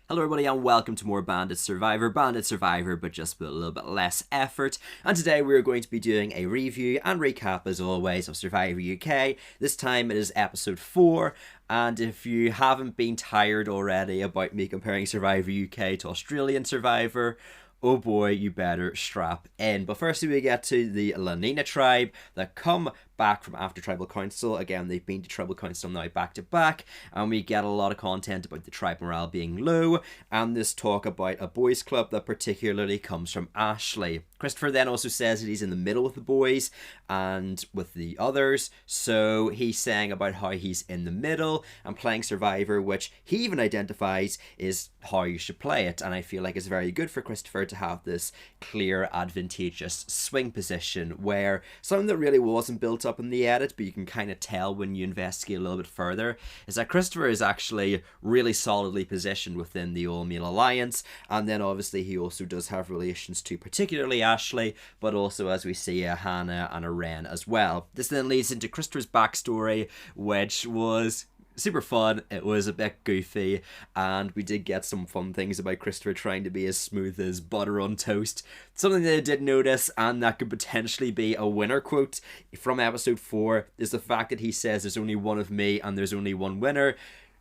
Hello everybody and welcome to more Bandit Survivor, but just with a little bit less effort. And today we're going to be doing a review and recap as always of Survivor UK. This time it is episode 4, and if you haven't been tired already about me comparing Survivor UK to Australian Survivor, oh boy, you better strap in. But firstly, we get to the Lanina tribe that come back from after Tribal Council. Again, they've been to Tribal Council now back to back, and we get a lot of content about the tribe morale being low, and this talk about a boys club that particularly comes from Ashley. Christopher then also says that he's in the middle with the boys and with the others, so he's saying about how he's in the middle and playing Survivor, which he even identifies is how you should play it, and I feel like it's very good for Christopher to have this clear, advantageous swing position where something that really wasn't built up in the edit, but you can kind of tell when you investigate a little bit further, is that Christopher is actually really solidly positioned within the all-male alliance, and then obviously he also does have relations to particularly Ashley, but also, as we see, a Hannah and a Ren as well. This then leads into Christopher's backstory, which was super fun. It was a bit goofy, and we did get some fun things about Christopher trying to be as smooth as butter on toast. Something that I did notice, and that could potentially be a winner quote from episode 4, is the fact that he says there's only one of me and there's only one winner,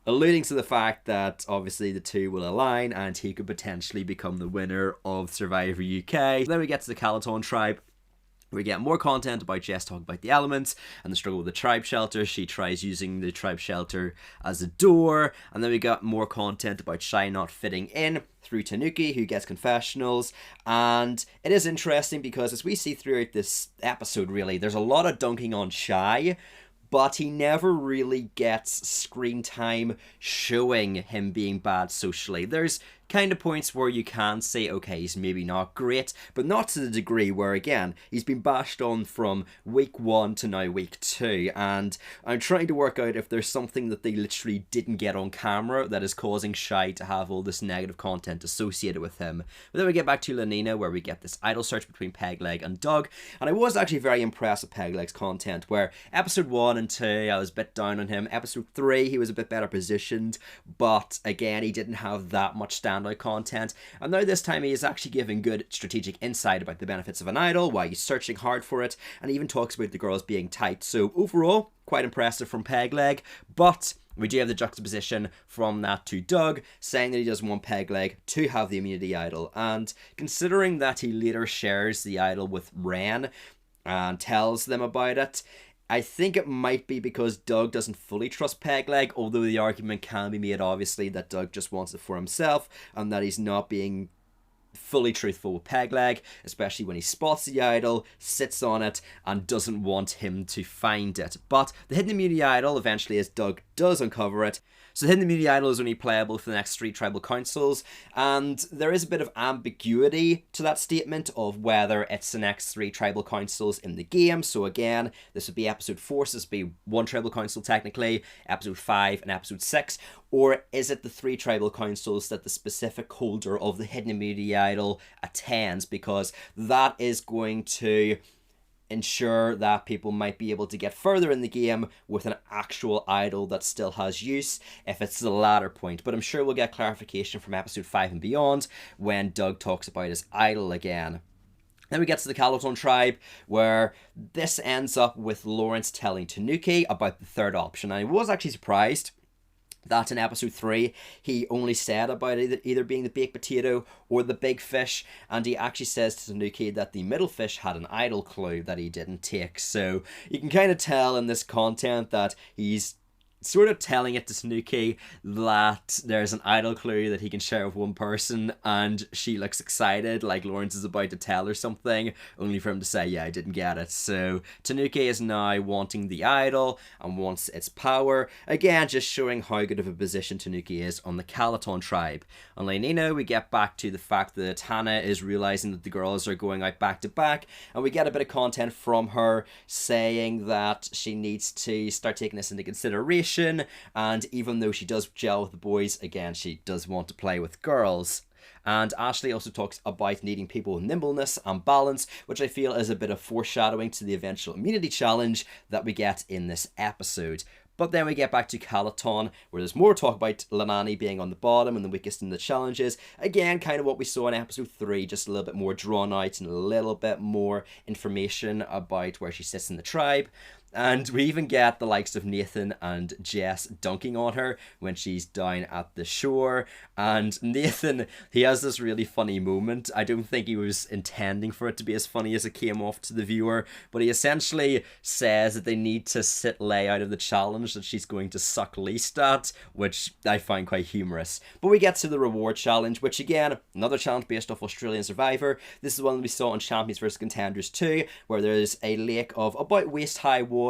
alluding to the fact that obviously the two will align and he could potentially become the winner of Survivor UK. Then we get to the Calaton tribe. We get more content about Jess talking about the elements and the struggle with the tribe shelter. She tries using the tribe shelter as a door. And then we got more content about Shy not fitting in through Tanuki, who gets confessionals. And it is interesting because as we see throughout this episode, really, there's a lot of dunking on Shy, but he never really gets screen time showing him being bad socially. There's kind of points where you can say, okay, he's maybe not great, but not to the degree where, again, he's been bashed on from week 1 to now week 2, and I'm trying to work out if there's something that they literally didn't get on camera that is causing Shy to have all this negative content associated with him. But then we get back to Lanina, where we get this idol search between Pegleg and Doug, and I was actually very impressed with Pegleg's content, where episode 1 and 2, I was a bit down on him. Episode 3, he was a bit better positioned, but again, he didn't have that much standout content, and now this time he is actually giving good strategic insight about the benefits of an idol, why he's searching hard for it, and even talks about the girls being tight. So overall, quite impressive from Pegleg, but we do have the juxtaposition from that to Doug, saying that he doesn't want Pegleg to have the immunity idol, and considering that he later shares the idol with Ren and tells them about it, I think it might be because Doug doesn't fully trust Pegleg, although the argument can be made, obviously, that Doug just wants it for himself and that he's not being fully truthful with Pegleg, especially when he spots the idol, sits on it, and doesn't want him to find it. But the hidden immunity idol, eventually, as Doug does uncover it, so the hidden immunity idol is only playable for the next 3 tribal councils, and there is a bit of ambiguity to that statement of whether it's the next 3 tribal councils in the game. So again, this would be episode 4, so this would be 1 tribal council technically, episode 5 and episode 6, or is it the 3 tribal councils that the specific holder of the hidden immunity idol attends, because that is going to ensure that people might be able to get further in the game with an actual idol that still has use if it's the latter point. But I'm sure we'll get clarification from episode 5 and beyond when Doug talks about his idol again. Then we get to the Calaton tribe, where this ends up with Lawrence telling Tanuki about the third option. And I was actually surprised that in episode 3 he only said about either being the baked potato or the big fish, and he actually says to Tanuki that the middle fish had an idol clue that he didn't take. So you can kind of tell in this content that he's sort of telling it to Tanuki that there's an idol clue that he can share with one person, and she looks excited like Lawrence is about to tell her something, only for him to say, yeah, I didn't get it. So Tanuki is now wanting the idol and wants its power, again just showing how good of a position Tanuki is on the Calaton tribe. On Lanina, we get back to the fact that Hannah is realizing that the girls are going out back to back, and we get a bit of content from her saying that she needs to start taking this into consideration, and even though she does gel with the boys, again, she does want to play with girls. And Ashley also talks about needing people with nimbleness and balance, which I feel is a bit of foreshadowing to the eventual immunity challenge that we get in this episode. But then we get back to Calaton, where there's more talk about Leilani being on the bottom and the weakest in the challenges. Again, kind of what we saw in episode 3, just a little bit more drawn out and a little bit more information about where she sits in the tribe. And we even get the likes of Nathan and Jess dunking on her when she's down at the shore. And Nathan, he has this really funny moment. I don't think he was intending for it to be as funny as it came off to the viewer, but he essentially says that they need to sit Lay out of the challenge that she's going to suck least at, which I find quite humorous. But we get to the reward challenge, which again, another challenge based off Australian Survivor. This is one we saw on Champions vs Contenders 2, where there's a lake of about waist-high water,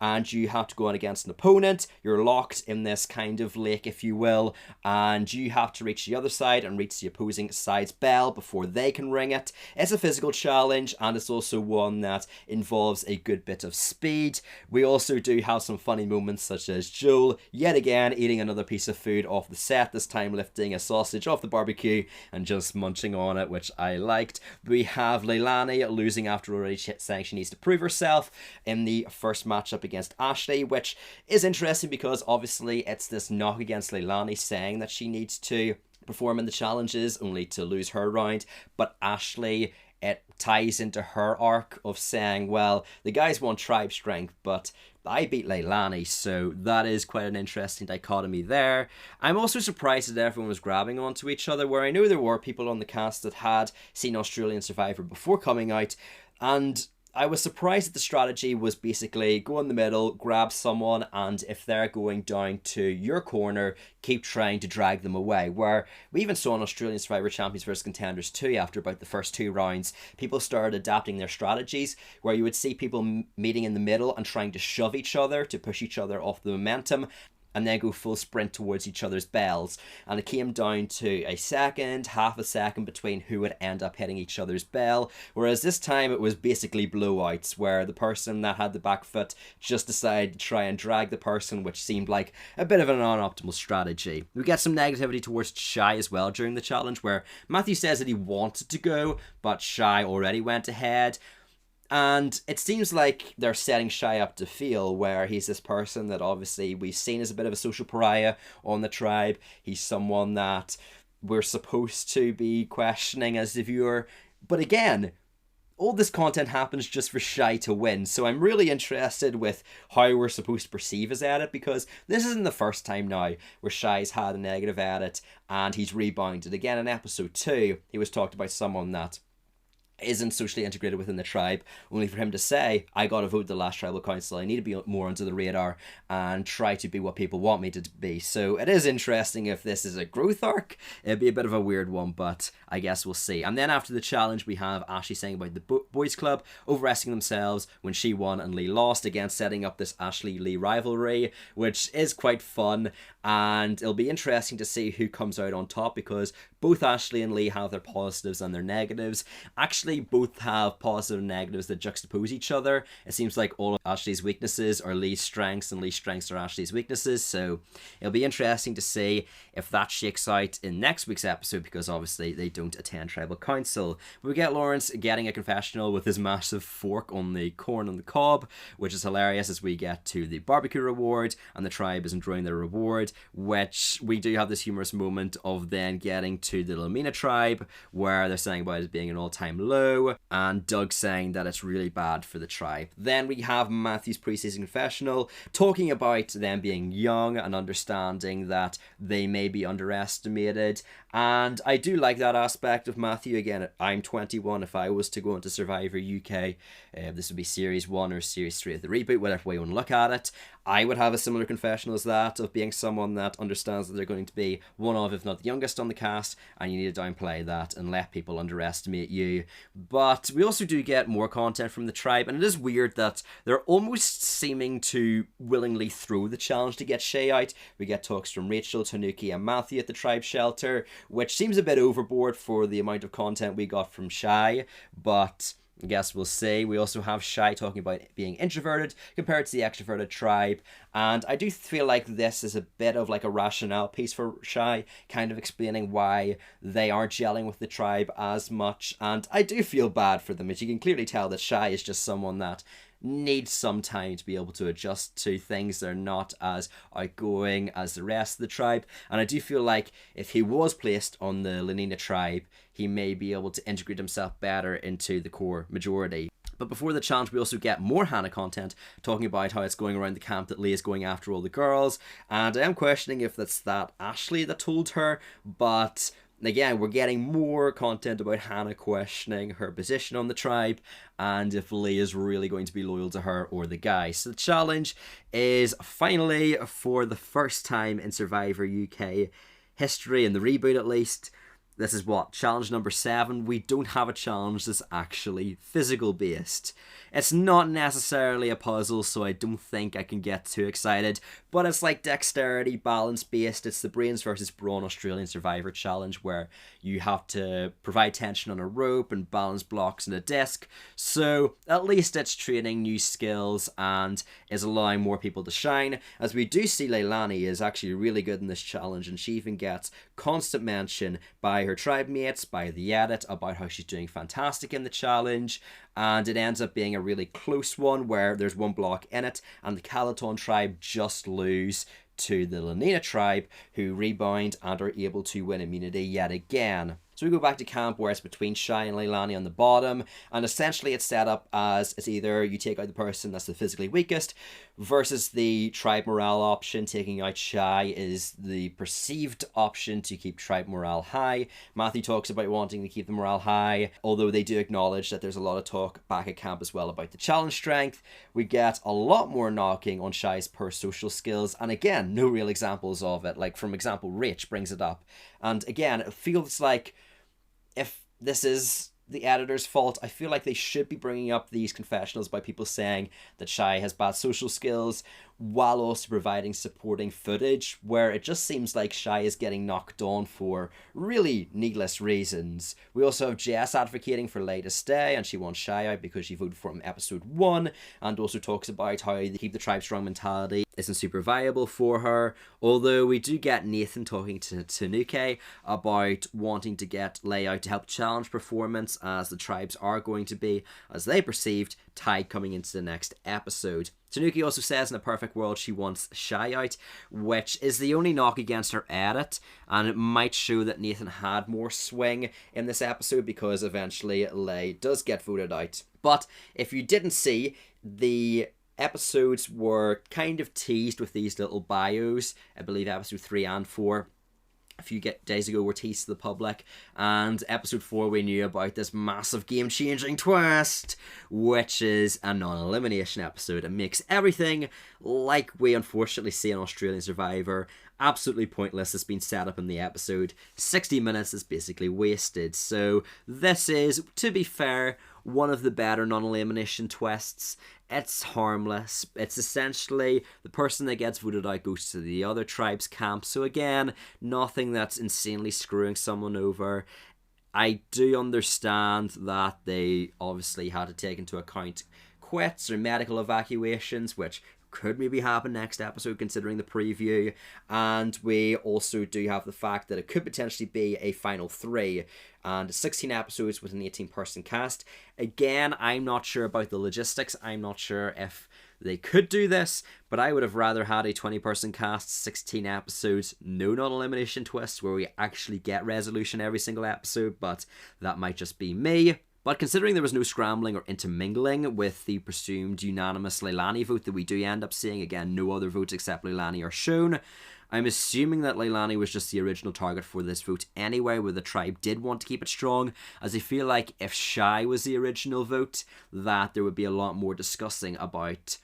and you have to go on against an opponent. You're locked in this kind of lake, if you will, and you have to reach the other side and reach the opposing side's bell before they can ring it. It's a physical challenge, and it's also one that involves a good bit of speed. We also do have some funny moments, such as Joel yet again eating another piece of food off the set, this time lifting a sausage off the barbecue and just munching on it, which I liked. We have Leilani losing after already saying she needs to prove herself in the first matchup against Ashley, which is interesting because obviously it's this knock against Leilani saying that she needs to perform in the challenges only to lose her round, but Ashley, it ties into her arc of saying, well, the guys want tribe strength, but I beat Leilani, so that is quite an interesting dichotomy there. I'm also surprised that everyone was grabbing onto each other, where I know there were people on the cast that had seen Australian Survivor before coming out, and I was surprised that the strategy was basically go in the middle, grab someone, and if they're going down to your corner, keep trying to drag them away. Where we even saw in Australian Survivor Champions vs Contenders 2, after about the first 2 rounds, people started adapting their strategies, where you would see people meeting in the middle and trying to shove each other to push each other off the momentum, and then go full sprint towards each other's bells. And it came down to a second, half a second between who would end up hitting each other's bell. Whereas this time it was basically blowouts, where the person that had the back foot just decided to try and drag the person, which seemed like a bit of an non-optimal strategy. We get some negativity towards Shy as well during the challenge, where Matthew says that he wanted to go, but Shy already went ahead. And it seems like they're setting Shy up to fail, where he's this person that obviously we've seen as a bit of a social pariah on the tribe. He's someone that we're supposed to be questioning as the viewer. But again, all this content happens just for Shy to win. So I'm really interested with how we're supposed to perceive his edit, because this isn't the first time now where Shy's had a negative edit and he's rebounded. Again, in episode 2, he was talked about someone that isn't socially integrated within the tribe, only for him to say, I got to vote the last tribal council, I need to be more under the radar and try to be what people want me to be. So it is interesting if this is a growth arc. It'd be a bit of a weird one, but I guess we'll see. And then after the challenge, we have Ashley saying about the boys club overestimating themselves when she won and Lee lost, again setting up this Ashley-Lee rivalry, which is quite fun. And it'll be interesting to see who comes out on top, because both Ashley and Lee have their positives and their negatives. Actually, both have positive and negatives that juxtapose each other. It seems like all of Ashley's weaknesses are Lee's strengths, and Lee's strengths are Ashley's weaknesses. So it'll be interesting to see if that shakes out in next week's episode, because obviously they don't attend tribal council. We get Lawrence getting a confessional with his massive fork on the corn on the cob, which is hilarious as we get to the barbecue reward and the tribe is enjoying their reward, which we do have this humorous moment of then getting to the Lamina tribe, where they're saying about it being an all-time low, and Doug saying that it's really bad for the tribe. Then we have Matthew's pre-season confessional, talking about them being young and understanding that they may be underestimated. And I do like that aspect of Matthew. Again, I'm 21. If I was to go into Survivor UK, this would be Series 1 or Series 3 of the reboot, whatever way you want to look at it, I would have a similar confessional as that, of being someone that understands that they're going to be one of, if not the youngest on the cast, and you need to downplay that and let people underestimate you. But we also do get more content from the tribe, and it is weird that they're almost seeming to willingly throw the challenge to get Shay out. We get talks from Rachel, Tanuki, and Matthew at the tribe shelter, which seems a bit overboard for the amount of content we got from Shay, but I guess we'll see. We also have Shy talking about being introverted compared to the extroverted tribe, and I do feel like this is a bit of like a rationale piece for Shy, kind of explaining why they aren't gelling with the tribe as much, and I do feel bad for them, as you can clearly tell that Shy is just someone that needs some time to be able to adjust to things. They're not as outgoing as the rest of the tribe. And I do feel like if he was placed on the Lenina tribe, he may be able to integrate himself better into the core majority. But before the challenge, we also get more Hannah content, talking about how it's going around the camp that Leigh is going after all the girls. And I am questioning if that's that Ashley that told her, but again, we're getting more content about Hannah questioning her position on the tribe and if Leigh is really going to be loyal to her or the guy. So the challenge is finally, for the first time in Survivor UK history, in the reboot at least, this is what, challenge number 7. We don't have a challenge that's actually physical based. It's not necessarily a puzzle, so I don't think I can get too excited, but it's like dexterity, balance based. It's the Brains versus Brawn Australian Survivor Challenge, where you have to provide tension on a rope and balance blocks in a disc. So at least it's training new skills and is allowing more people to shine, as we do see Leilani is actually really good in this challenge, and she even gets constant mention by her tribe mates, by the edit, about how she's doing fantastic in the challenge. And it ends up being a really close one where there's one block in it and the Calaton tribe just lose to the Lenina tribe, who rebound and are able to win immunity yet again. So we go back to camp where it's between Shai and Leilani on the bottom, and essentially it's set up as it's either you take out the person that's the physically weakest versus the tribe morale option. Taking out Shai is the perceived option to keep tribe morale high. Matthew talks about wanting to keep the morale high, although they do acknowledge that there's a lot of talk back at camp as well about the challenge strength. We get a lot more knocking on Shai's per-social skills, and again, no real examples of it. Like, from example, Rach brings it up. And again, it feels like if this is the editor's fault, I feel like they should be bringing up these confessionals by people saying that Shai has bad social skills, while also providing supporting footage, where it just seems like Shai is getting knocked on for really needless reasons. We also have Jess advocating for Leigh to stay, and she wants Shai out because she voted for him in episode 1, and also talks about how they keep the tribe strong mentality isn't super viable for her. Although we do get Nathan talking to Tanuki about wanting to get Leigh out to help challenge performance, as the tribes are going to be, as they perceived, tied coming into the next episode. Tanuki also says in a perfect world she wants Shai out, which is the only knock against her edit, and it might show that Nathan had more swing in this episode because eventually Leigh does get voted out. But if you didn't see, the episodes were kind of teased with these little bios. I believe episode 3 and 4 a few days ago were teased to the public, and episode 4 we knew about this massive game-changing twist, which is a non-elimination episode. It makes everything, like we unfortunately see in Australian Survivor, absolutely pointless. It's been set up in the episode. 60 minutes is basically wasted. So this is, to be fair, one of the better non-elimination twists. It's harmless. It's essentially the person that gets voted out goes to the other tribe's camp. So again, nothing that's insanely screwing someone over. I do understand that they obviously had to take into account quits or medical evacuations, which could maybe happen next episode considering the preview, and we also do have the fact that it could potentially be a final 3 and 16 episodes with an 18-person cast. Again, I'm not sure about the logistics. I'm not sure if they could do this, but I would have rather had a 20-person cast, 16 episodes, no non-elimination twists where we actually get resolution every single episode, but that might just be me. But considering there was no scrambling or intermingling with the presumed unanimous Leilani vote that we do end up seeing, again, no other votes except Leilani are shown, I'm assuming that Leilani was just the original target for this vote anyway, where the tribe did want to keep it strong, as I feel like if Shai was the original vote, that there would be a lot more discussing about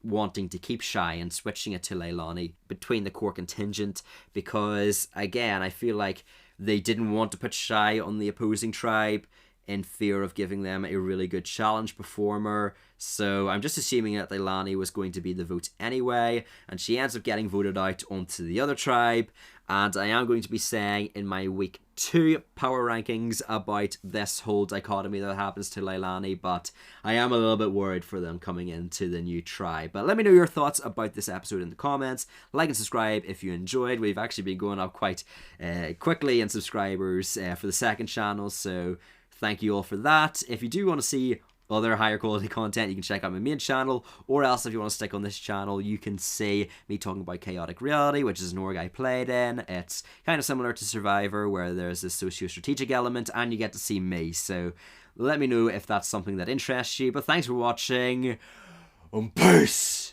wanting to keep Shai and switching it to Leilani between the core contingent, because, again, I feel like they didn't want to put Shai on the opposing tribe in fear of giving them a really good challenge performer. So I'm just assuming that Leilani was going to be the vote anyway, and she ends up getting voted out onto the other tribe. And I am going to be saying in my week 2 power rankings about this whole dichotomy that happens to Leilani, but I am a little bit worried for them coming into the new tribe. But let me know your thoughts about this episode in the comments. Like and subscribe if you enjoyed. We've actually been going up quite quickly in subscribers for the second channel, so thank you all for that. If you do want to see other higher quality content, you can check out my main channel, or else if you want to stick on this channel, you can see me talking about Chaotic Reality, which is an org I played in. It's kind of similar to Survivor, where there's this socio-strategic element, and you get to see me, so let me know if that's something that interests you. But thanks for watching. Peace!